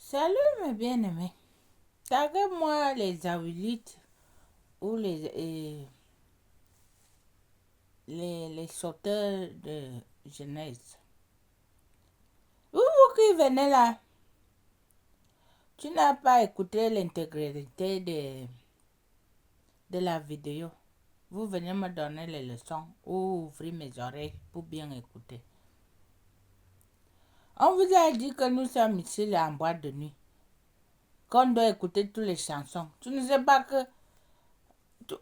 Salut mes bien-aimés. Taguez-moi les Awilites ou les sauteurs de Genèse. Vous qui venez là, tu n'as pas écouté l'intégralité de la vidéo. Vous venez me donner les leçons ou ouvrir mes oreilles pour bien écouter. On vous a dit que nous sommes ici en boîte de nuit, qu'on doit écouter toutes les chansons. Tu ne sais pas que...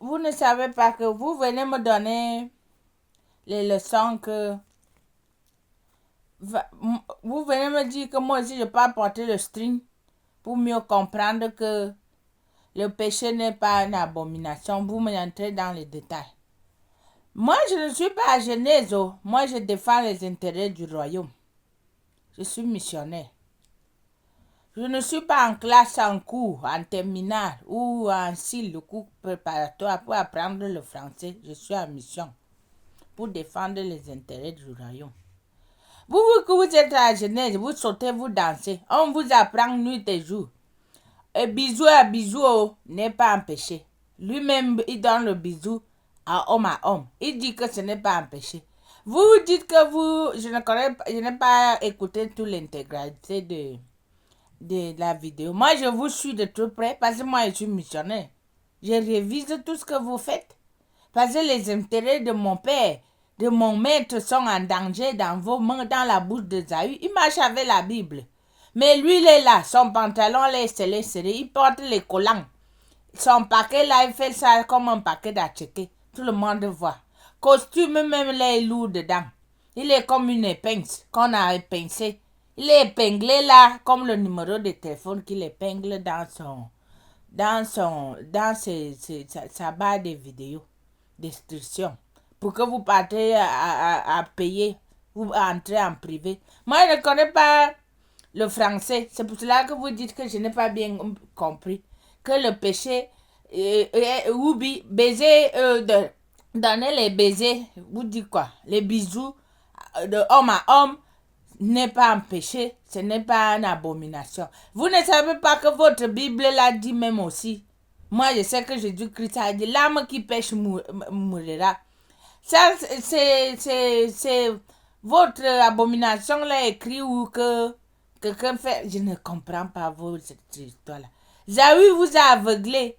Vous ne savez pas que vous venez me donner les leçons que... Vous venez me dire que moi aussi je peux apporter le string pour mieux comprendre que le péché n'est pas une abomination. Vous me entrez dans les détails. Moi je ne suis pas à Genèse. Moi je défends les intérêts du royaume. Je suis missionnaire. Je ne suis pas en classe, en cours, en terminale ou en SIL, le cours préparatoire pour apprendre le français. Je suis en mission pour défendre les intérêts du royaume. Vous que vous êtes à Genèse, vous sautez, vous dansez. On vous apprend nuit et jour. Et bisou à bisou n'est pas un péché. Lui-même, il donne le bisou à homme. Il dit que ce n'est pas un péché. Vous dites que je n'ai pas écouté toute l'intégralité de la vidéo. Moi, je vous suis de tout près parce que moi, je suis missionnaire. Je révise tout ce que vous faites. Parce que les intérêts de mon père, de mon maître sont en danger dans vos mains, dans la bouche de Zahu. Il marche avec la Bible. Mais lui, il est là. Son pantalon, là, serré. Il porte les collants. Son paquet, là, il fait ça comme un paquet d'atcheke. Tout le monde voit. Costume, même, là, il est lourd dedans. Il est comme une épingle qu'on a épincé. Il est épinglé, là, comme le numéro de téléphone qu'il épingle dans sa barre de vidéo d'instruction pour que vous partez à payer ou entrer en privé. Moi, je ne connais pas le français. C'est pour cela que vous dites que je n'ai pas bien compris. Que le péché, baiser, donner les baisers, vous dites quoi? Les bisous de homme à homme n'est pas un péché, ce n'est pas une abomination. Vous ne savez pas que votre Bible l'a dit même aussi. Moi, je sais que Jésus-Christ a dit, l'âme qui pêche mourra. Ça, c'est votre abomination là écrit ou que quelqu'un fait. Je ne comprends pas cette histoire-là. Zahu vous a aveuglé.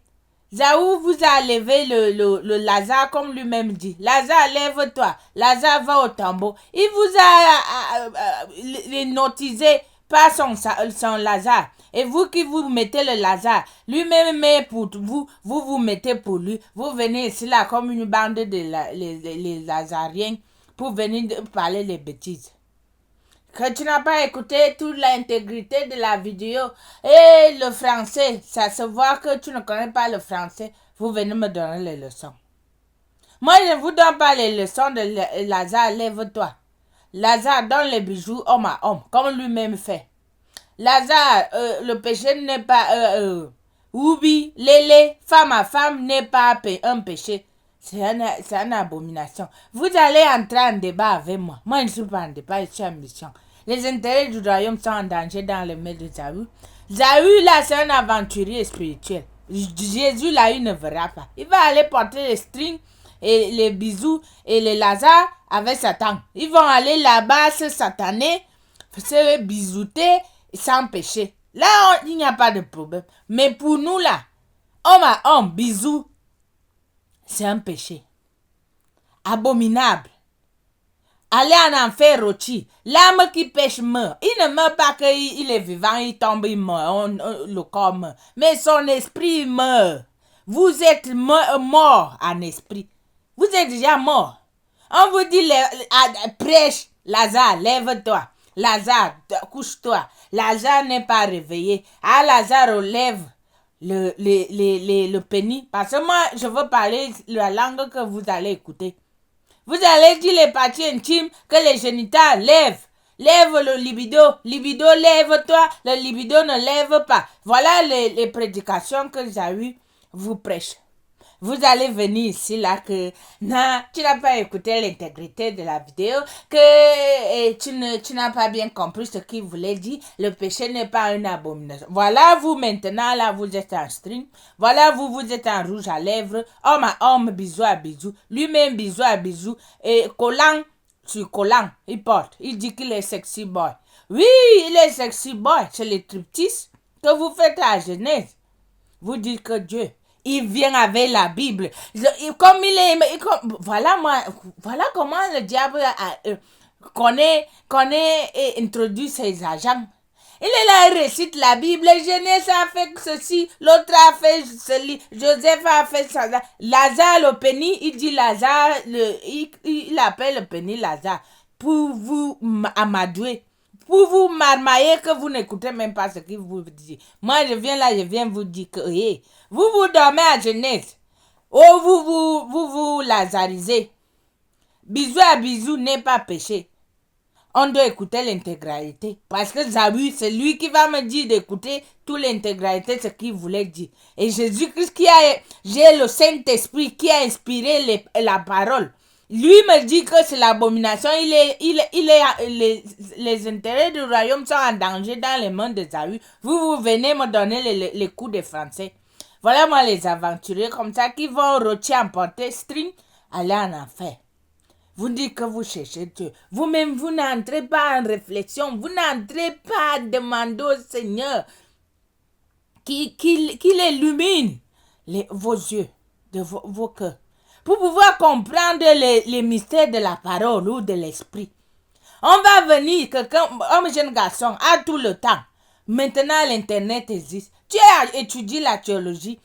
Zahu vous a levé le Lazare comme lui-même dit. Lazare, lève-toi. Lazare va au tombeau. Il vous a hypnotisé par son Lazare. Et vous qui vous mettez le Lazare, lui-même met pour vous, vous mettez pour lui. Vous venez ici là comme une bande de les Lazariens pour venir parler les bêtises. Que tu n'as pas écouté toute l'intégrité de la vidéo et le français, ça se voit que tu ne connais pas le français. Vous venez me donner les leçons. Moi, je ne vous donne pas les leçons de Lazare, lève-toi. Lazare donne les bijoux homme à homme, comme lui-même fait. Lazare, le péché n'est pas... Oubi, lélé, femme à femme n'est pas un péché. C'est une abomination. Vous allez entrer en débat avec moi. Moi, je ne suis pas en débat, je suis en mission. Les intérêts du royaume sont en danger dans les mains de Zahu. Zahu, là, c'est un aventurier spirituel. Jésus, là, il ne verra pas. Il va aller porter les strings et les bisous et les Lazare avec Satan. Ils vont aller là-bas, se sataner, se bisouter sans péché. Là, il n'y a pas de problème. Mais pour nous, là, homme à homme, bisous, c'est un péché. Abominable. Aller en enfer rôti. L'âme qui pêche meurt. Il ne meurt pas qu'il est vivant, il tombe, il meurt. Le corps meurt. Mais son esprit meurt. Vous êtes mort en esprit. Vous êtes déjà mort. On vous dit, prêche, Lazare, lève-toi. Lazare, couche-toi. Lazare n'est pas réveillé. Ah, Lazare, lève le pénis. Parce que moi, je veux parler la langue que vous allez écouter. Vous allez dire les parties intimes que les génitales lèvent. Lève le libido. Libido, lève-toi. Le libido ne lève pas. Voilà les prédications que Zahu vous prêche. Vous allez venir ici, là, que non, tu n'as pas écouté l'intégrité de la vidéo, que tu n'as pas bien compris ce qu'il voulait dire. Le péché n'est pas une abomination. Voilà, vous, maintenant, là, vous êtes en string. Voilà, vous êtes en rouge à lèvres. Homme à homme, bisou à bisou. Lui-même, bisou à bisou. Et collant sur collant, il porte. Il dit qu'il est sexy boy. Oui, il est sexy boy. C'est les triptyques que vous faites à Genèse. Vous dites que Dieu, il vient avec la Bible. Comme il est... voilà, voilà comment le diable connaît et introduit ses agents. Il est là, il récite la Bible. Genèse a fait ceci, l'autre a fait ceci, Joseph a fait ça. Lazare, le pénis, il dit Lazare, il appelle le pénis Lazare pour vous amadouer. Pour vous marmailler que vous n'écoutez même pas ce qu'il vous dit. Moi, je viens là, je viens vous dire que hey, vous dormez à Genèse. Oh, vous lazarisez. Bisou à bisou n'est pas péché. On doit écouter l'intégralité. Parce que Zawi, c'est lui qui va me dire d'écouter toute l'intégralité, ce qu'il voulait dire. Et Jésus-Christ j'ai le Saint-Esprit qui a inspiré la parole. Lui me dit que c'est l'abomination. Les intérêts du royaume sont en danger dans les mains de Zawi. Vous venez me donner les coups des Français. Voilà moi les aventuriers comme ça qui vont rôtir, emporter, string, aller en enfer. Vous dites que vous cherchez Dieu. Vous-même, vous n'entrez pas en réflexion. Vous n'entrez pas à demander au Seigneur qu'il illumine vos yeux, vos cœurs, pour pouvoir comprendre les mystères de la parole ou de l'esprit. On va venir, un jeune garçon a tout le temps. Maintenant, l'Internet existe. Tu as étudié la théologie,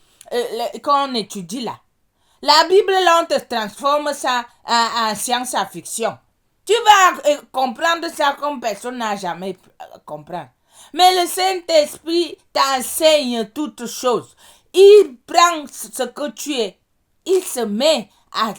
quand on étudie là. La Bible, là, on te transforme ça en science à fiction. Tu vas comprendre ça comme personne n'a jamais compris. Mais le Saint-Esprit t'enseigne toutes choses. Il prend ce que tu es. Il se met à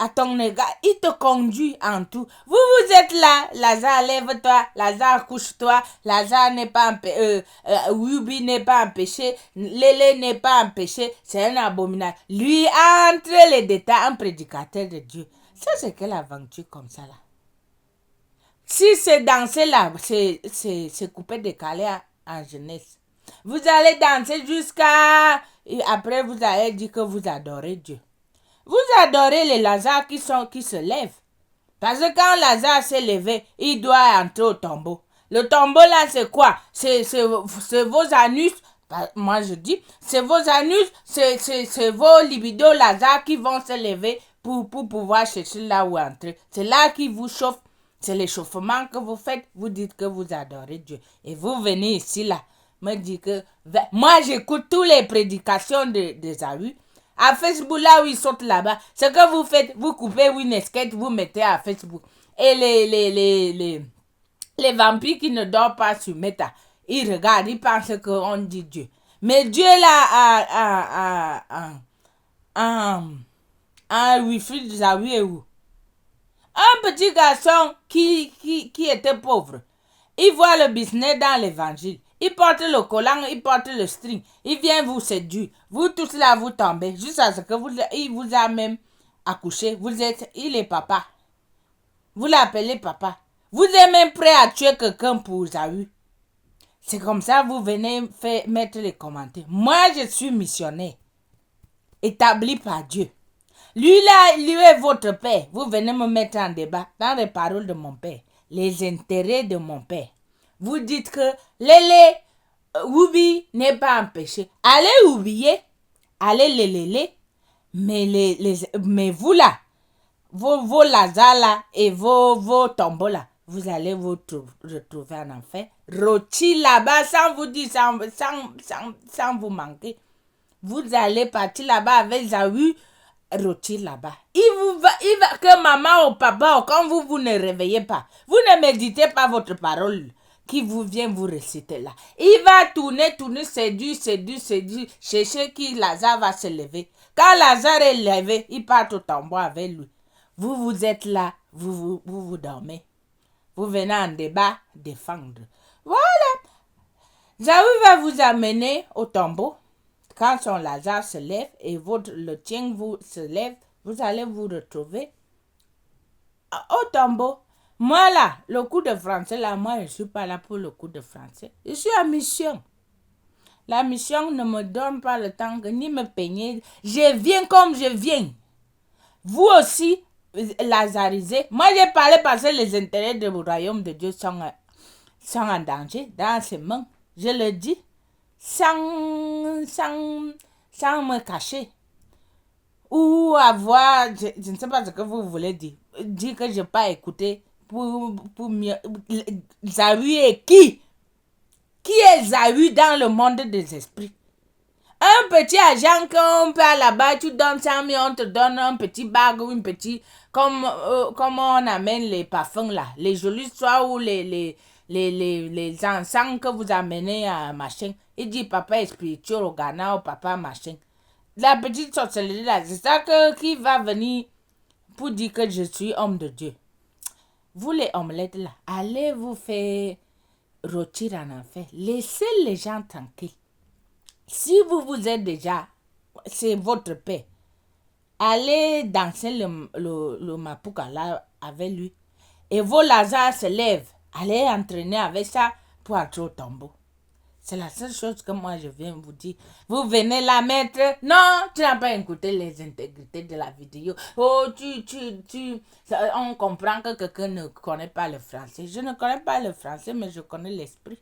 ton égard, il te conduit en tout. Vous êtes là, Lazare, lève-toi, Lazare, couche-toi, Lazare n'est pas empêché, Wubi n'est pas empêché, Lélé n'est pas empêché, c'est un abominable. Lui, entre les détails, un prédicateur de Dieu. Ça, c'est quelle aventure comme ça, là? Si c'est danser là, c'est coupé décalé en jeunesse. Vous allez danser jusqu'à... Et après, vous allez dire que vous adorez Dieu. Vous adorez les Lazare qui se lèvent. Parce que quand Lazare s'est levé, il doit entrer au tombeau. Le tombeau là, c'est quoi? C'est vos anus. Moi je dis, c'est vos anus, c'est vos libidos Lazare qui vont se lever pour pouvoir chercher là où entrer. C'est là qui vous chauffe. C'est l'échauffement que vous faites. Vous dites que vous adorez Dieu. Et vous venez ici là, me dire que... Moi j'écoute toutes les prédications de Zawi. À Facebook, là où ils sortent là-bas, ce que vous faites, vous coupez une esquette, vous mettez à Facebook. Et les vampires qui ne dorment pas sur Meta, ils regardent, ils pensent qu'on dit Dieu. Mais Dieu là, Wilfrid Zawi est où? Un petit garçon qui était pauvre. Il voit le business dans l'évangile. Il porte le collant, il porte le string. Il vient vous séduire. Vous tous là, vous tombez. Jusqu'à ce que il vous a même accouché. Il est papa. Vous l'appelez papa. Vous êtes même prêt à tuer quelqu'un pour Zawi. C'est comme ça, vous venez mettre les commentaires. Moi, je suis missionnaire. Établi par Dieu. Lui là, lui est votre père. Vous venez me mettre en débat dans les paroles de mon père. Les intérêts de mon père. Vous dites que Lélé, Wubi n'est pas empêché. Allez oublier, allez les. Mais vous là, vos Lazare là et vos tombeaux là, vous allez vous retrouver en enfer. Rôti là-bas sans vous dire, sans vous manquer. Vous allez partir là-bas avec Zawi, rôti là-bas. Il va que maman ou papa, quand vous ne réveillez pas, vous ne méditez pas votre parole qui vous vient vous réciter là. Il va tourner, séduire, chercher qui Lazare va se lever. Quand Lazare est levé, il part au tombeau avec lui. Vous êtes là, vous dormez. Vous venez en débat défendre. Voilà. Zawi va vous amener au tombeau. quand son Lazare se lève et le tien se lève, vous allez vous retrouver au tombeau. Moi là, le cours de français là, moi je ne suis pas là pour le cours de français. Je suis en mission. La mission ne me donne pas le temps ni me peigner. Je viens comme je viens. Vous aussi, lazarisez. Moi j'ai parlé parce que les intérêts du royaume de Dieu sont en danger dans ses mains. Je le dis sans me cacher. Ou avoir, je ne sais pas ce que vous voulez dire. Dire que je n'ai pas écouté pour mieux. Zahu est qui? Qui est Zahu dans le monde des esprits? Un petit agent qu'on peut là-bas, tu donnes 100 000, on te donne un petit bague ou une petite. Comme on amène les parfums là, les jolis soirs ou les encens que vous amenez à machin. Il dit papa est spirituel au Ghana ou papa machin. La petite sorcellerie là, c'est ça qui va venir pour dire que je suis homme de Dieu. Vous les omelettes là, allez vous faire rôtir en enfer. Laissez les gens tranquilles. Si vous êtes déjà, c'est votre paix. Allez danser le mapuka là avec lui. Et vos Lazare se lèvent. Allez entraîner avec ça pour entrer au tombeau. C'est la seule chose que moi je viens vous dire. Vous venez la mettre. Non, tu n'as pas écouté les intégrités de la vidéo. Oh, on comprend que quelqu'un ne connaît pas le français. Je ne connais pas le français, mais je connais l'esprit.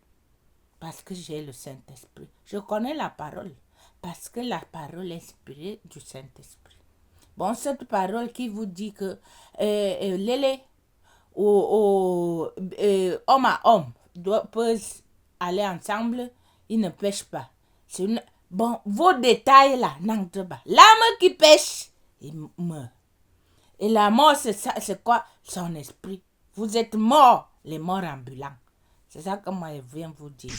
Parce que j'ai le Saint-Esprit. Je connais la parole. Parce que la parole est inspirée du Saint-Esprit. Bon, cette parole qui vous dit que l'élé homme à homme peuvent aller ensemble, ils ne pêchent pas. Bon, vos détails là, n'entrent pas. L'âme qui pêche, il meurt. Et la mort, c'est quoi? Son esprit. Vous êtes morts, les morts ambulants. C'est ça que moi je viens vous dire.